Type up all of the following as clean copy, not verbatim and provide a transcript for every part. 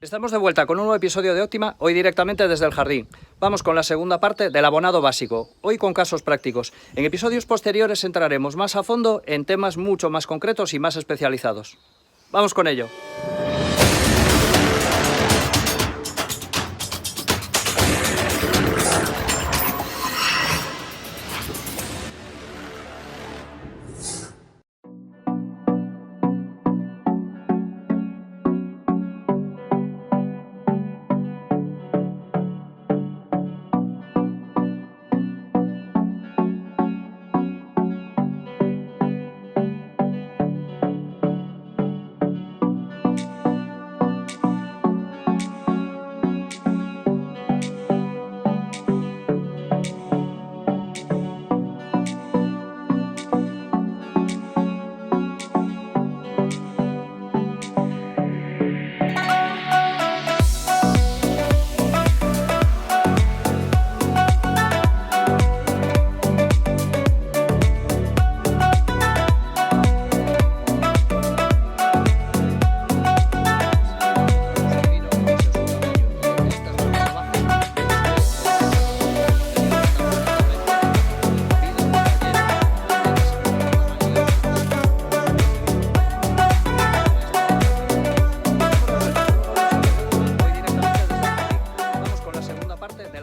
Estamos de vuelta con un nuevo episodio de Óptima, hoy directamente desde el jardín. Vamos con la segunda parte del abonado básico, hoy con casos prácticos. En episodios posteriores entraremos más a fondo en temas mucho más concretos y más especializados. ¡Vamos con ello!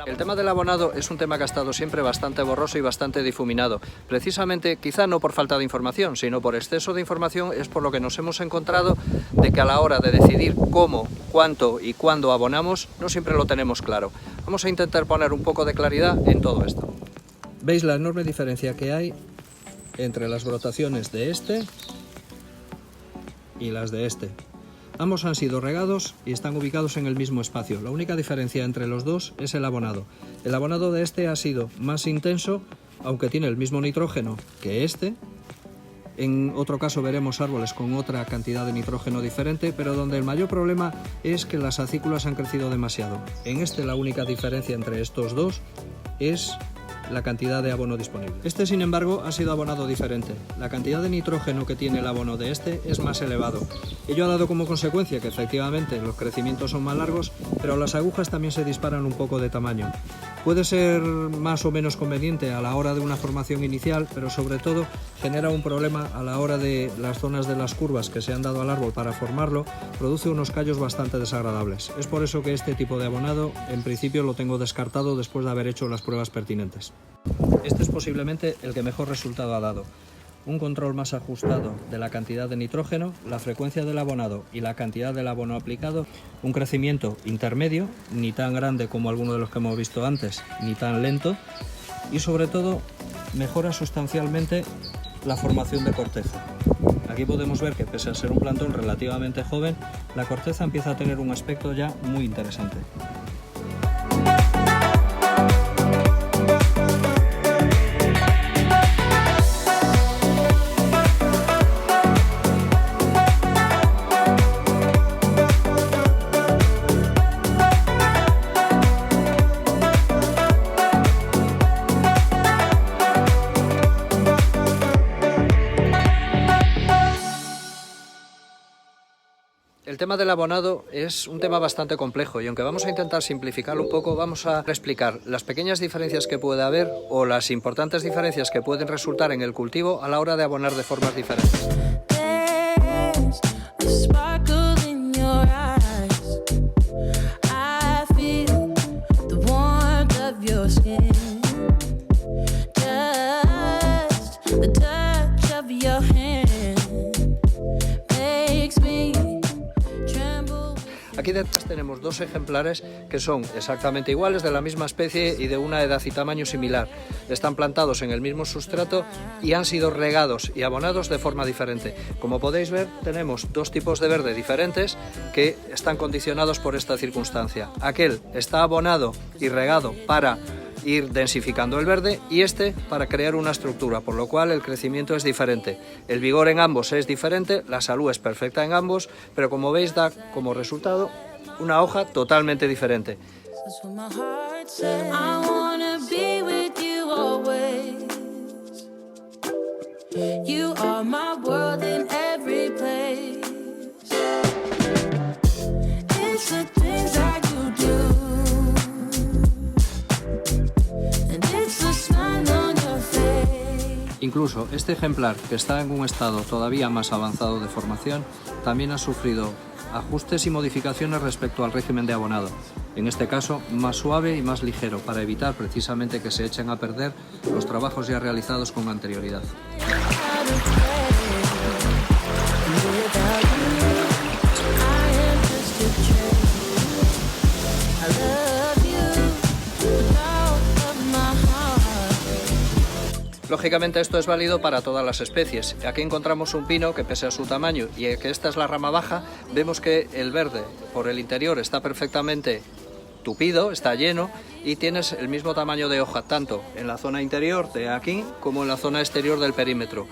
El tema del abonado es un tema que ha estado siempre bastante borroso y bastante difuminado. Precisamente, quizá no por falta de información, sino por exceso de información, es por lo que nos hemos encontrado de que a la hora de decidir cómo, cuánto y cuándo abonamos, no siempre lo tenemos claro. Vamos a intentar poner un poco de claridad en todo esto. ¿Veis la enorme diferencia que hay entre las brotaciones de este y las de este? Ambos han sido regados y están ubicados en el mismo espacio. La única diferencia entre los dos es el abonado. El abonado de este ha sido más intenso, aunque tiene el mismo nitrógeno que este. En otro caso veremos árboles con otra cantidad de nitrógeno diferente, pero donde el mayor problema es que las acículas han crecido demasiado. En este la única diferencia entre estos dos es la cantidad de abono disponible. Este, sin embargo, ha sido abonado diferente. La cantidad de nitrógeno que tiene el abono de este es más elevado. Ello ha dado como consecuencia que efectivamente los crecimientos son más largos, pero las agujas también se disparan un poco de tamaño. Puede ser más o menos conveniente a la hora de una formación inicial, pero sobre todo genera un problema a la hora de las zonas de las curvas que se han dado al árbol para formarlo, produce unos callos bastante desagradables. Es por eso que este tipo de abonado en principio lo tengo descartado después de haber hecho las pruebas pertinentes. Este es posiblemente el que mejor resultado ha dado. Un control más ajustado de la cantidad de nitrógeno, la frecuencia del abonado y la cantidad del abono aplicado, un crecimiento intermedio, ni tan grande como alguno de los que hemos visto antes, ni tan lento, y sobre todo mejora sustancialmente la formación de corteza. Aquí podemos ver que pese a ser un plantón relativamente joven, la corteza empieza a tener un aspecto ya muy interesante. El tema del abonado es un tema bastante complejo y aunque vamos a intentar simplificarlo un poco, vamos a explicar las pequeñas diferencias que puede haber o las importantes diferencias que pueden resultar en el cultivo a la hora de abonar de formas diferentes. Aquí detrás tenemos dos ejemplares que son exactamente iguales, de la misma especie y de una edad y tamaño similar. Están plantados en el mismo sustrato y han sido regados y abonados de forma diferente. Como podéis ver, tenemos dos tipos de verde diferentes que están condicionados por esta circunstancia. Aquel está abonado y regado para ir densificando el verde y este para crear una estructura, por lo cual el crecimiento es diferente. El vigor en ambos es diferente, la salud es perfecta en ambos, pero como veis da como resultado una hoja totalmente diferente. the things that you do, and it's the smile on your face. Incluso este ejemplar, que está en un estado todavía más avanzado de formación, también ha sufrido ajustes y modificaciones respecto al régimen de abonado. En este caso, más suave y más ligero, para evitar precisamente que se echen a perder los trabajos ya realizados con anterioridad. Lógicamente esto es válido para todas las especies. Aquí encontramos un pino que, pese a su tamaño y que esta es la rama baja, vemos que el verde por el interior está perfectamente tupido, está lleno y tienes el mismo tamaño de hoja tanto en la zona interior de aquí como en la zona exterior del perímetro.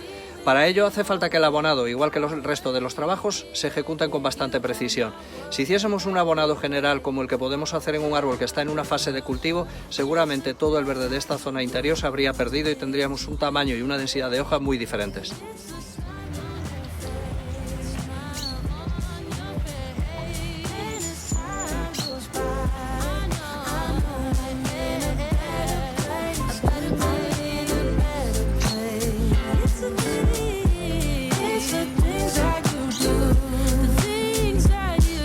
Para ello hace falta que el abonado, igual que el resto de los trabajos, se ejecuten con bastante precisión. Si hiciésemos un abonado general como el que podemos hacer en un árbol que está en una fase de cultivo, seguramente todo el verde de esta zona interior se habría perdido y tendríamos un tamaño y una densidad de hoja muy diferentes.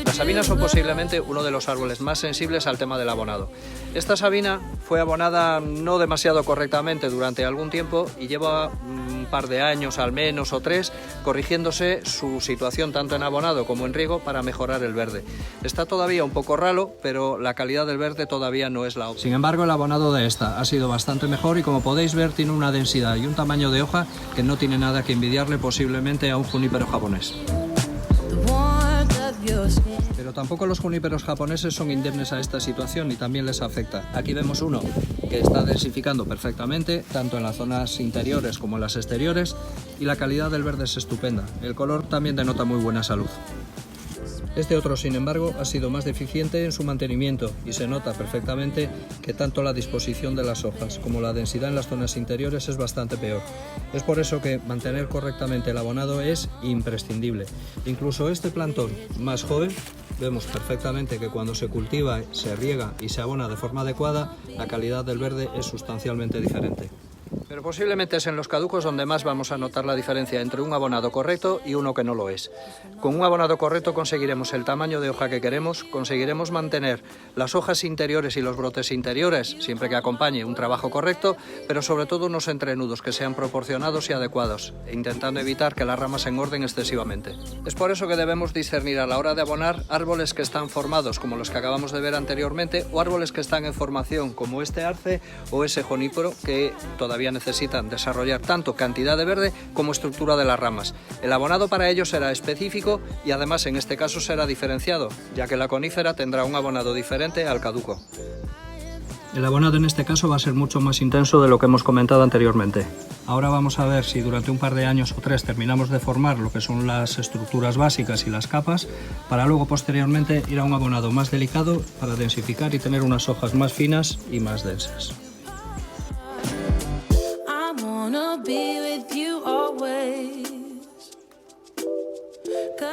Las sabinas son posiblemente uno de los árboles más sensibles al tema del abonado. Esta sabina fue abonada no demasiado correctamente durante algún tiempo y lleva un par de años al menos o 3 corrigiéndose su situación tanto en abonado como en riego para mejorar el verde. Está todavía un poco ralo, pero la calidad del verde todavía no es la óptima. Sin embargo, el abonado de esta ha sido bastante mejor y, como podéis ver, tiene una densidad y un tamaño de hoja que no tiene nada que envidiarle posiblemente a un junípero japonés. Pero tampoco los juníperos japoneses son indemnes a esta situación y también les afecta. Aquí vemos uno que está densificando perfectamente, tanto en las zonas interiores como en las exteriores, y la calidad del verde es estupenda. El color también denota muy buena salud. Este otro, sin embargo, ha sido más deficiente en su mantenimiento y se nota perfectamente que tanto la disposición de las hojas como la densidad en las zonas interiores es bastante peor. Es por eso que mantener correctamente el abonado es imprescindible. Incluso este plantón más joven, vemos perfectamente que cuando se cultiva, se riega y se abona de forma adecuada, la calidad del verde es sustancialmente diferente. Pero posiblemente es en los caducos donde más vamos a notar la diferencia entre un abonado correcto y uno que no lo es. Con un abonado correcto conseguiremos el tamaño de hoja que queremos, conseguiremos mantener las hojas interiores y los brotes interiores, siempre que acompañe un trabajo correcto, pero sobre todo unos entrenudos que sean proporcionados y adecuados, intentando evitar que las ramas se engorden excesivamente. Es por eso que debemos discernir a la hora de abonar árboles que están formados, como los que acabamos de ver anteriormente, o árboles que están en formación, como este arce o ese junípero, que todavía necesitan desarrollar tanto cantidad de verde como estructura de las ramas. El abonado para ello será específico y además en este caso será diferenciado, ya que la conífera tendrá un abonado diferente al caduco. El abonado en este caso va a ser mucho más intenso de lo que hemos comentado anteriormente. Ahora vamos a ver si durante un par de años o 3 terminamos de formar lo que son las estructuras básicas y las capas, para luego posteriormente ir a un abonado más delicado para densificar y tener unas hojas más finas y más densas.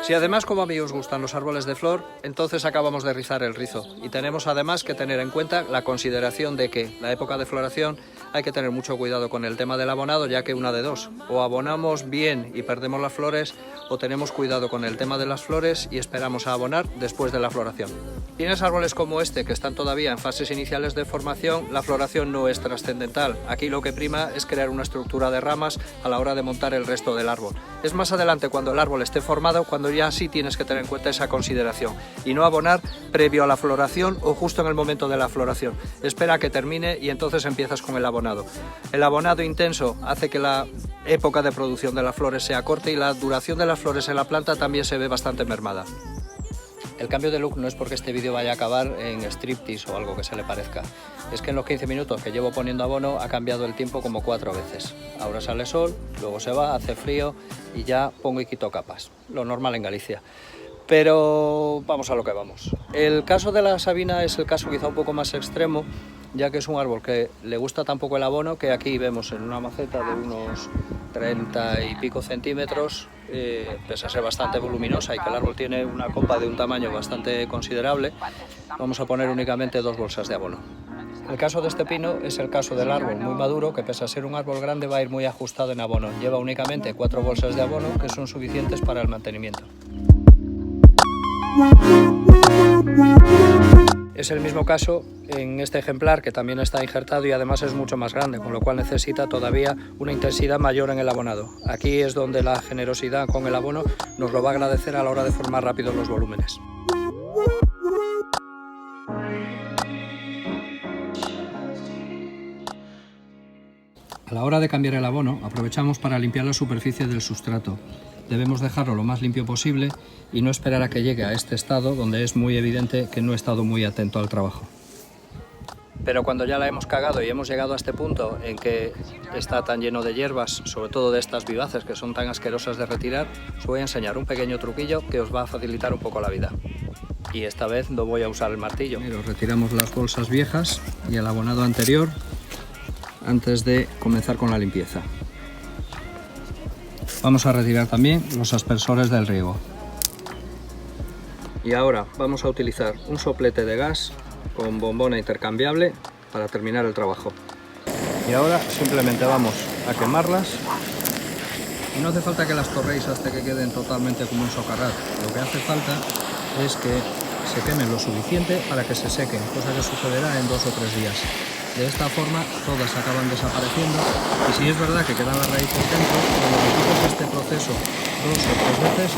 Si además, como a mí os gustan los árboles de flor, entonces acabamos de rizar el rizo y tenemos además que tener en cuenta la consideración de que la época de floración hay que tener mucho cuidado con el tema del abonado, ya que una de dos: o abonamos bien y perdemos las flores, o tenemos cuidado con el tema de las flores y esperamos a abonar después de la floración. Tienes árboles como este que están todavía en fases iniciales de formación, la floración no es trascendental. Aquí lo que prima es crear una estructura de ramas a la hora de montar el resto del árbol. Es más adelante, cuando el árbol esté formado, cuando ya sí tienes que tener en cuenta esa consideración y no abonar previo a la floración o justo en el momento de la floración. Espera a que termine y entonces empiezas con el abonado. El abonado intenso hace que la época de producción de las flores sea corta y la duración de las flores en la planta también se ve bastante mermada. El cambio de look no es porque este vídeo vaya a acabar en striptease o algo que se le parezca. Es que en los 15 minutos que llevo poniendo abono ha cambiado el tiempo como 4 veces. Ahora sale sol, luego se va, hace frío y ya pongo y quito capas. Lo normal en Galicia. Pero vamos a lo que vamos. El caso de la sabina es el caso quizá un poco más extremo, ya que es un árbol que le gusta tan poco el abono que aquí vemos en una maceta de unos 30 y pico centímetros pese a ser bastante voluminosa y que el árbol tiene una copa de un tamaño bastante considerable, vamos a poner únicamente 2 bolsas de abono. El caso de este pino es el caso del árbol muy maduro, que pese a ser un árbol grande va a ir muy ajustado en abono. Lleva únicamente 4 bolsas de abono que son suficientes para el mantenimiento. Es el mismo caso en este ejemplar, que también está injertado y además es mucho más grande, con lo cual necesita todavía una intensidad mayor en el abonado. Aquí es donde la generosidad con el abono nos lo va a agradecer a la hora de formar rápido los volúmenes. A la hora de cambiar el abono, aprovechamos para limpiar la superficie del sustrato. Debemos dejarlo lo más limpio posible y no esperar a que llegue a este estado donde es muy evidente que no he estado muy atento al trabajo. Pero cuando ya la hemos cagado y hemos llegado a este punto en que está tan lleno de hierbas, sobre todo de estas vivaces que son tan asquerosas de retirar, os voy a enseñar un pequeño truquillo que os va a facilitar un poco la vida. Y esta vez no voy a usar el martillo. Primero retiramos las bolsas viejas y el abonado anterior antes de comenzar con la limpieza. Vamos a retirar también los aspersores del riego. Y ahora vamos a utilizar un soplete de gas con bombona intercambiable para terminar el trabajo. Y ahora simplemente vamos a quemarlas. Y no hace falta que las torréis hasta que queden totalmente como un socarrat. Lo que hace falta es que se quemen lo suficiente para que se sequen, cosa que sucederá en 2 o 3 días. De esta forma todas acaban desapareciendo y si es verdad que quedan las raíces dentro, cuando repites este proceso 2 o 3 veces,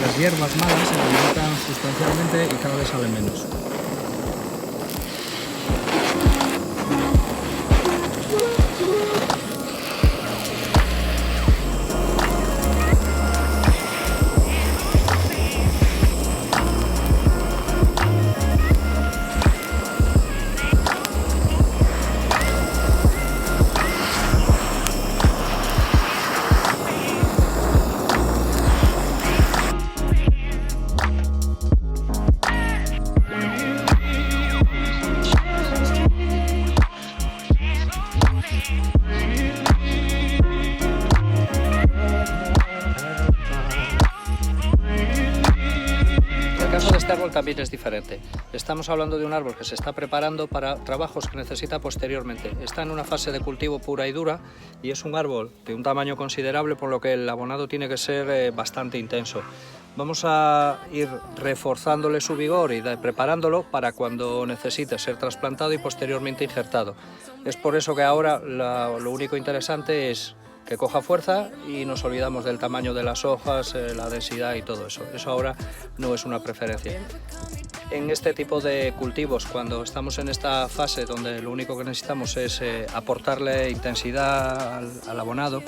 las hierbas malas se limitan sustancialmente y cada vez salen menos. Este árbol también es diferente. Estamos hablando de un árbol que se está preparando para trabajos que necesita posteriormente. Está en una fase de cultivo pura y dura y es un árbol de un tamaño considerable, por lo que el abonado tiene que ser bastante intenso. Vamos a ir reforzándole su vigor y preparándolo para cuando necesite ser trasplantado y posteriormente injertado. Es por eso que ahora lo único interesante es que coja fuerza y nos olvidamos del tamaño de las hojas, la densidad y todo eso. Eso ahora no es una preferencia. En este tipo de cultivos, cuando estamos en esta fase donde lo único que necesitamos es aportarle intensidad al abonado,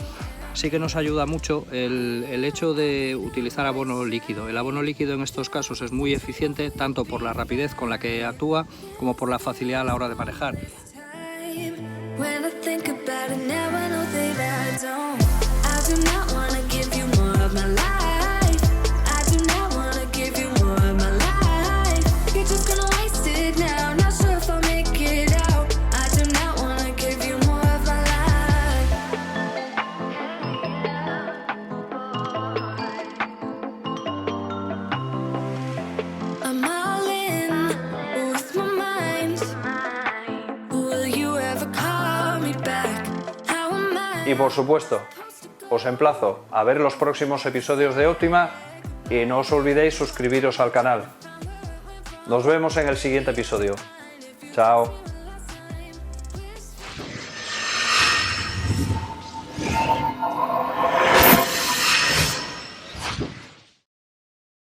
sí que nos ayuda mucho el hecho de utilizar abono líquido. El abono líquido en estos casos es muy eficiente tanto por la rapidez con la que actúa como por la facilidad a la hora de manejar. When I think about it now, I know that I do not wanna give you more of my life. I do not wanna give you more of my life. You're just gonna waste it now, not sure if I'll make it out. I do not wanna give you more of my life. I'm all in with my mind. Will you ever call me back? How am I? Y por supuesto, os emplazo a ver los próximos episodios de Optima y no os olvidéis suscribiros al canal. Nos vemos en el siguiente episodio. Chao.